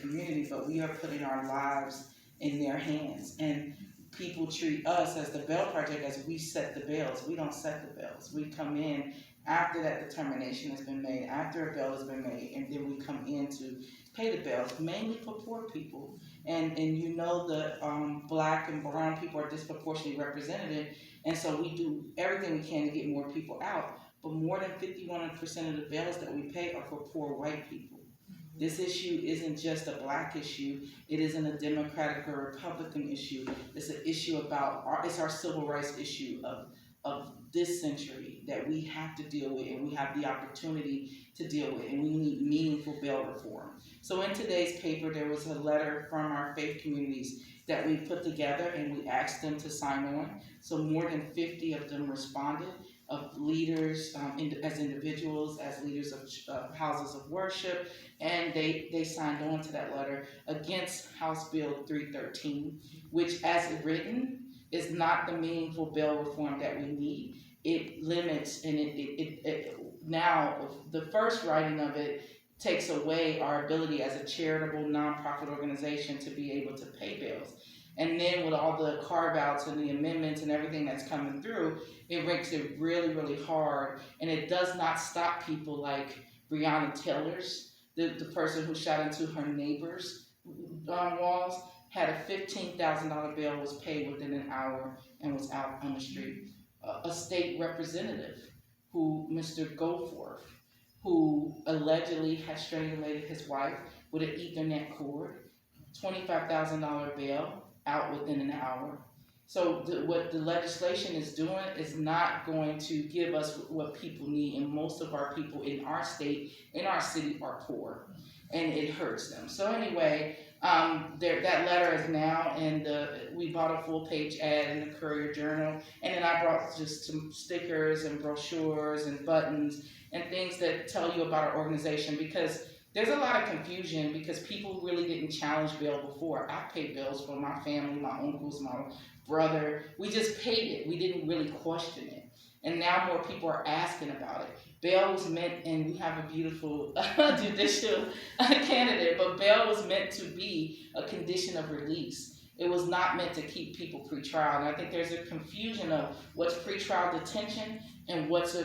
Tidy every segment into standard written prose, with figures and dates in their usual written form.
community, but we are putting our lives in their hands. And people treat us as the bail project as we set the bails. We don't set the bails. We come in after that determination has been made, after a bail has been made, and then we come in to pay the bails, mainly for poor people. And you know the black and brown people are disproportionately represented, and so we do everything we can to get more people out. But more than 51% of the bails that we pay are for poor white people. This issue isn't just a black issue. It isn't a Democratic or Republican issue. It's an issue about it's our civil rights issue of this century that we have to deal with, and we have the opportunity to deal with, and we need meaningful bail reform. So in today's paper, there was a letter from our faith communities that we put together, and we asked them to sign on. So more than 50 of them responded, of leaders as individuals, as leaders of houses of worship, and they signed on to that letter against House Bill 313, which as written is not the meaningful bail reform that we need. It limits, and it now the first writing of it takes away our ability as a charitable nonprofit organization to be able to pay bills. And then with all the carve-outs and the amendments and everything that's coming through, it makes it really, really hard. And it does not stop people like Breonna Taylor's, the person who shot into her neighbor's walls, had a $15,000 bail, was paid within an hour, and was out on the street. A state representative, Mr. Goforth, who allegedly had strangulated his wife with an Ethernet cord, $25,000 bail, out within an hour. So what the legislation is doing is not going to give us what people need, and most of our people in our state, in our city, are poor, and it hurts them. So anyway, that letter is now, and we bought a full-page ad in the Courier Journal, and then I brought just some stickers and brochures and buttons and things that tell you about our organization, because there's a lot of confusion because people really didn't challenge bail before. I paid bills for my family, my uncles, my brother. We just paid it. We didn't really question it. And now more people are asking about it. Bail was meant, and we have a beautiful judicial candidate, but bail was meant to be a condition of release. It was not meant to keep people pretrial. And I think there's a confusion of what's pretrial detention and what's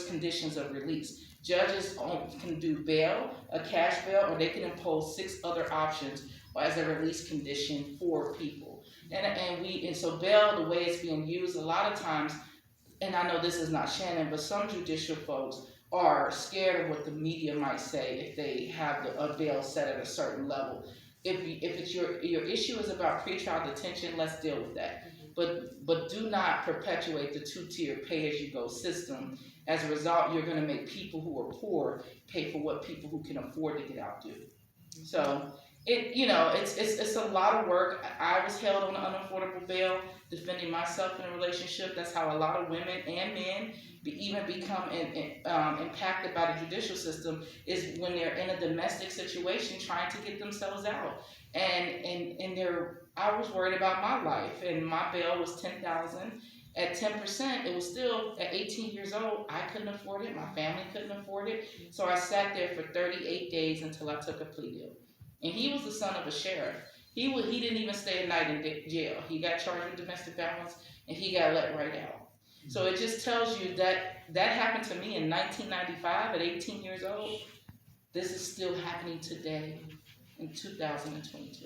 conditions of release. Judges can do bail, a cash bail, or they can impose 6 other options as a release condition for people. And so bail, the way it's being used, a lot of times, and I know this is not Shannon, but some judicial folks are scared of what the media might say if they have a bail set at a certain level. If it's your issue is about pretrial detention, let's deal with that. But do not perpetuate the 2-tier pay-as-you-go system. As a result, you're going to make people who are poor pay for what people who can afford to get out do. So it's a lot of work. I was held on unaffordable bail, defending myself in a relationship. That's how a lot of women and men even become impacted by the judicial system, is when they're in a domestic situation trying to get themselves out. And I was worried about my life, and my bail was $10,000. At 10%, it was still, at 18 years old, I couldn't afford it. My family couldn't afford it. So I sat there for 38 days until I took a plea deal. And he was the son of a sheriff. He didn't even stay a night in jail. He got charged with domestic violence, and he got let right out. So it just tells you that happened to me in 1995 at 18 years old. This is still happening today in 2022.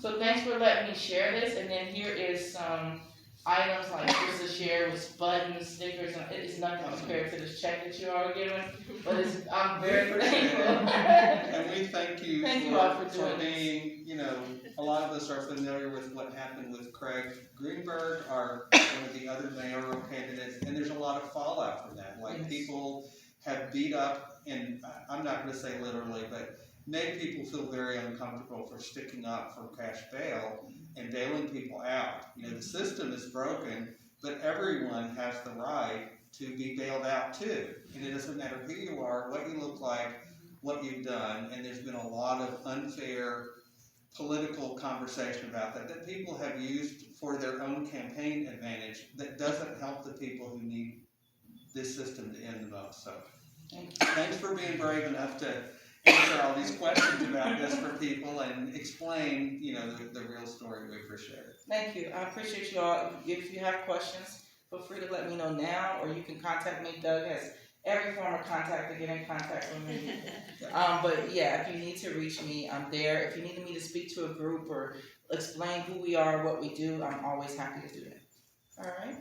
So thanks for letting me share this. And then here is some items like this to share with buttons, stickers, and it is nothing compared to this check that you all are giving, but I'm very thankful. And we thank you, for being, a lot of us are familiar with what happened with Craig Greenberg, one of the other mayoral candidates, and there's a lot of fallout from that. Like, people have beat up, and I'm not going to say literally, but made people feel very uncomfortable for sticking up for cash bail and bailing people out. The system is broken, but everyone has the right to be bailed out too. And it doesn't matter who you are, what you look like, what you've done. And there's been a lot of unfair political conversation about that people have used for their own campaign advantage that doesn't help the people who need this system to end the most. So thanks for being brave enough to answer all these questions about this for people and explain, the real story we first shared. Thank you. I appreciate you all. If you have questions, feel free to let me know now, or you can contact me. Doug has every form of contact to get in contact with me. But yeah, if you need to reach me, I'm there. If you need me to speak to a group or explain who we are, what we do, I'm always happy to do that. All right.